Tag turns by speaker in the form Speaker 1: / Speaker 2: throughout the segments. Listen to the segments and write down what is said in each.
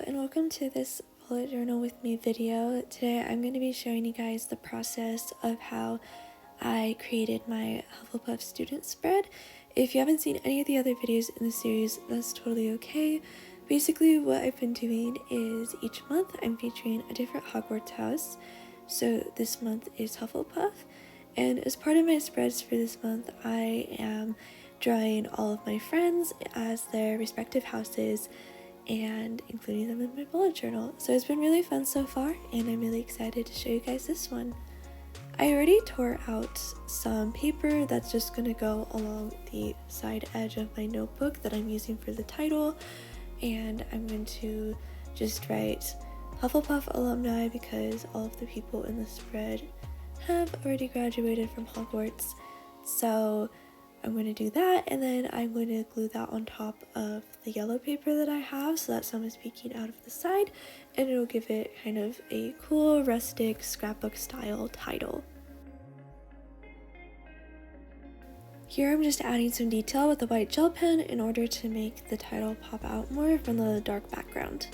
Speaker 1: and welcome to this bullet journal with me video. Today I'm going to be showing you guys the process of how I created my Hufflepuff student spread. If you haven't seen any of the other videos in the series, that's totally okay. Basically what I've been doing is each month I'm featuring a different Hogwarts house. So this month is Hufflepuff, and as part of my spreads for this month I am drawing all of my friends as their respective houses and including them in my bullet journal. So it's been really fun so far, and I'm really excited to show you guys this one. I already tore out some paper that's just going to go along the side edge of my notebook that I'm using for the title, and I'm going to just write Hufflepuff alumni because all of the people in the spread have already graduated from Hogwarts. So I'm going to do that, and then I'm going to glue that on top of the yellow paper that I have so that some is peeking out of the side, and it'll give it kind of a cool rustic scrapbook style title. Here I'm just adding some detail with a white gel pen in order to make the title pop out more from the dark background.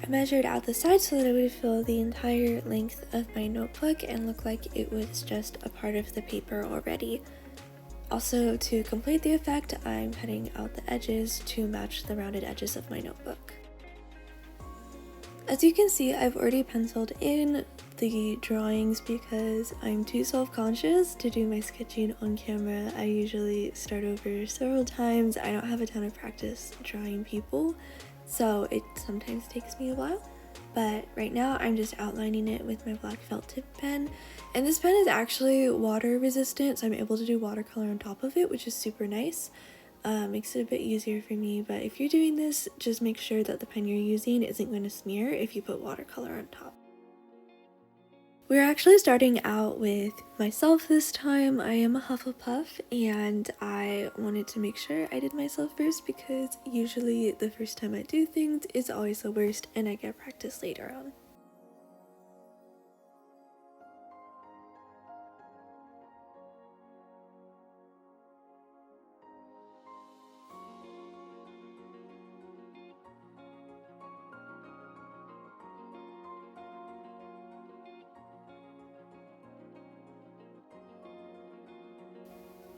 Speaker 1: I measured out the sides so that it would fill the entire length of my notebook and look like it was just a part of the paper already. Also, to complete the effect, I'm cutting out the edges to match the rounded edges of my notebook. As you can see, I've already penciled in the drawings because I'm too self-conscious to do my sketching on camera. I usually start over several times. I don't have a ton of practice drawing people, so it sometimes takes me a while, but right now I'm just outlining it with my black felt tip pen, and this pen is actually water resistant, so I'm able to do watercolor on top of it, which is super nice. Makes it a bit easier for me, but if you're doing this, just make sure that the pen you're using isn't going to smear if you put watercolor on top. We're actually starting out with myself this time. I am a Hufflepuff, and I wanted to make sure I did myself first because usually the first time I do things is always the worst and I get practice later on.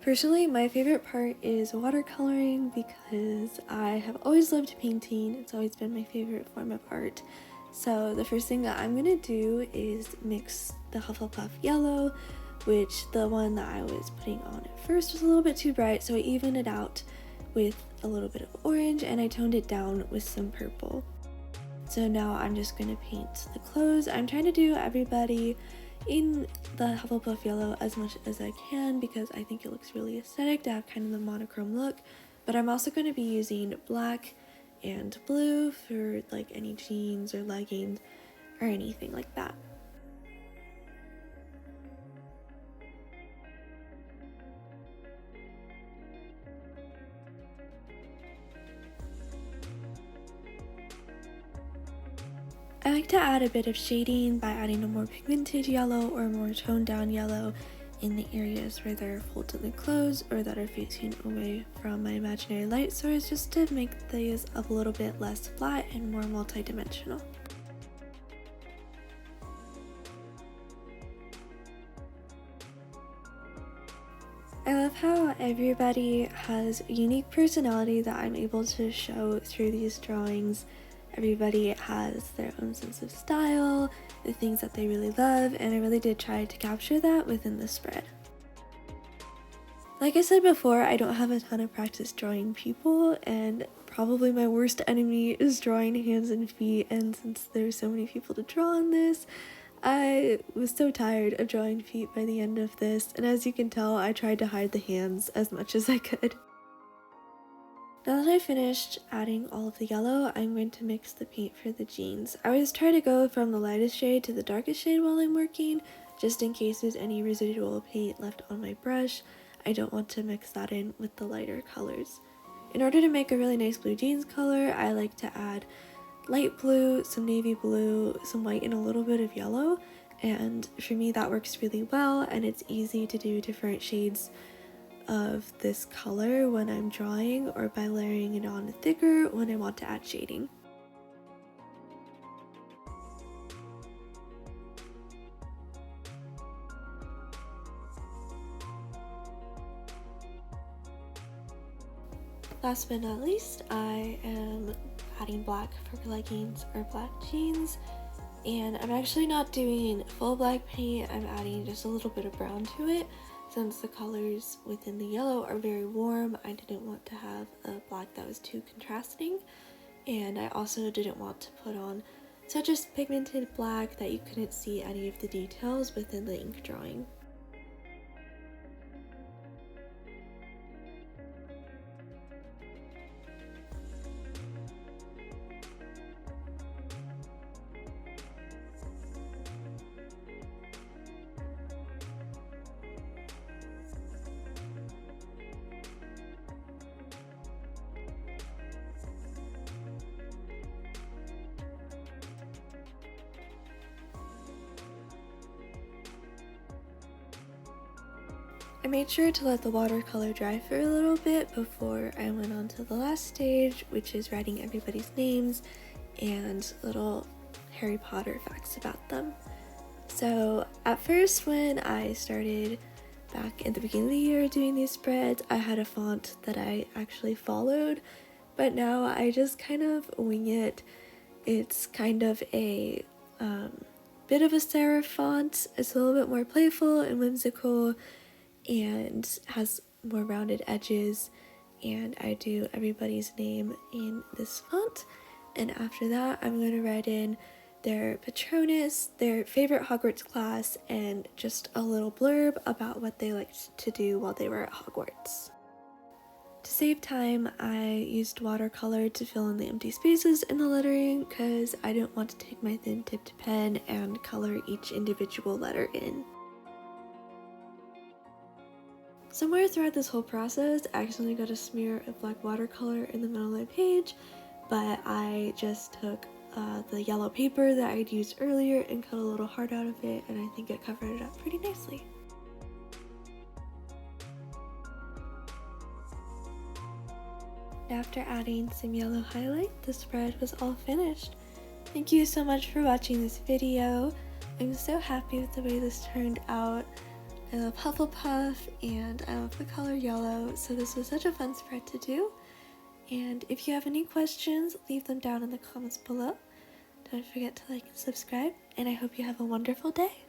Speaker 1: Personally, my favorite part is watercoloring because I have always loved painting. It's always been my favorite form of art. So the first thing that I'm going to do is mix the Hufflepuff yellow, which the one that I was putting on at first was a little bit too bright, so I evened it out with a little bit of orange and I toned it down with some purple. So now I'm just going to paint the clothes. I'm trying to do everybody in the Hufflepuff yellow as much as I can because I think it looks really aesthetic to have kind of the monochrome look, but I'm also going to be using black and blue for like any jeans or leggings or anything like that. I like to add a bit of shading by adding a more pigmented yellow or more toned down yellow in the areas where there are folds in the clothes or that are facing away from my imaginary light source, just to make these a little bit less flat and more multi-dimensional. I love how everybody has a unique personality that I'm able to show through these drawings. Everybody has their own sense of style, the things that they really love, and I really did try to capture that within the spread. Like I said before, I don't have a ton of practice drawing people, and probably my worst enemy is drawing hands and feet, and since there's so many people to draw on this, I was so tired of drawing feet by the end of this, and as you can tell, I tried to hide the hands as much as I could. Now that I've finished adding all of the yellow, I'm going to mix the paint for the jeans. I always try to go from the lightest shade to the darkest shade while I'm working, just in case there's any residual paint left on my brush. I don't want to mix that in with the lighter colors. In order to make a really nice blue jeans color, I like to add light blue, some navy blue, some white, and a little bit of yellow, and for me that works really well, and it's easy to do different shades of this color when I'm drawing, or by layering it on thicker when I want to add shading. Last but not least, I am adding black for leggings or black jeans, and I'm actually not doing full black paint. I'm adding just a little bit of brown to it. Since the colors within the yellow are very warm, I didn't want to have a black that was too contrasting, and I also didn't want to put on such a pigmented black that you couldn't see any of the details within the ink drawing. I made sure to let the watercolor dry for a little bit before I went on to the last stage, which is writing everybody's names and little Harry Potter facts about them. So at first, when I started back in the beginning of the year doing these spreads, I had a font that I actually followed, but now I just kind of wing it. It's kind of a bit of a serif font. It's a little bit more playful and whimsical, and has more rounded edges, and I do everybody's name in this font. And after that, I'm going to write in their Patronus, their favorite Hogwarts class, and just a little blurb about what they liked to do while they were at Hogwarts. To save time, I used watercolor to fill in the empty spaces in the lettering because I didn't want to take my thin tipped pen and color each individual letter in. Somewhere throughout this whole process, I accidentally got a smear of black watercolor in the middle of my page, but I just took the yellow paper that I'd used earlier and cut a little heart out of it, and I think it covered it up pretty nicely. After adding some yellow highlight, the spread was all finished. Thank you so much for watching this video. I'm so happy with the way this turned out. I love Hufflepuff and I love the color yellow, so this was such a fun spread to do. And if you have any questions, leave them down in the comments below. Don't forget to like and subscribe, and I hope you have a wonderful day.